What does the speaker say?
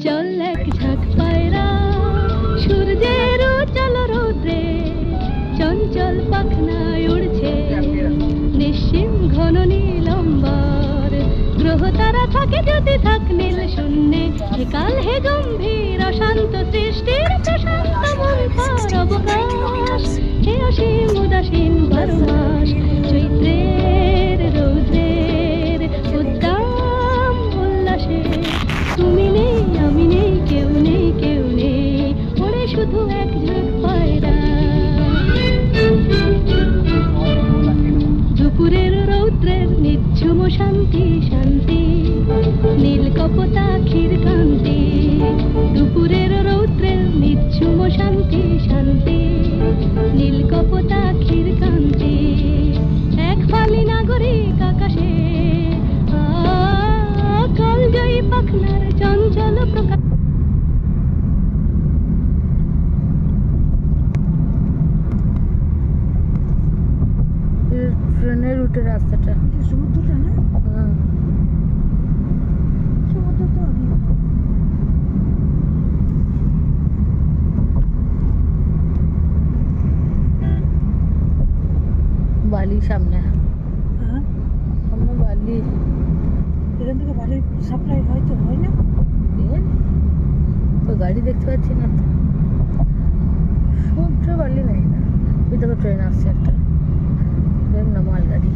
চল এক ঝাঁক পায়রা সূর্যের উজ্জ্বল রৌদ্রে চঞ্চল পাখনায় উড়ছে নিশ্চিম ঘন নীলম্বর গ্রহ তারা থাকে যদি থাক নীল শূন্যে হে কাল হে গম্ভীর অশান্ত সৃষ্টির প্রশান্ত মন্থর অবকাশ হে অসীম উদাসীন বারো মাস চৈত্রের রৌদ্রের উদ্দাম উল্লাসে তুমি নেই আমি নেই কেউ নেই কেউ নেই ওরে শুধু এক ঝাঁক পায়রা দুপুরের রৌদ্রের নিঝুম শান্তি শান্তি নীল কপোতাক্ষীর কান্তি দুপুরের রৌদ্রের নিঝুম শান্তি শান্তি নীল কপোতাক্ষীর কান্তি এক ফালি নাগরিক আকাশে কালজয়ী পাখনার চঞ্চল প্রকাশ ট্রেনের রুটের রাস্তাটা সমুদ্রটা না সমুদ্র তো বালি সামনে হ্যাঁ সামনে বালি এখান থেকে বাড়ির সাপ্লাই হয়তো হয় না তো গাড়ি দেখতে পাচ্ছি না তো সমুদ্রে বালি নেই না ওই দেখো ট্রেন আসছে একটা ট্রেন না মালগাড়ি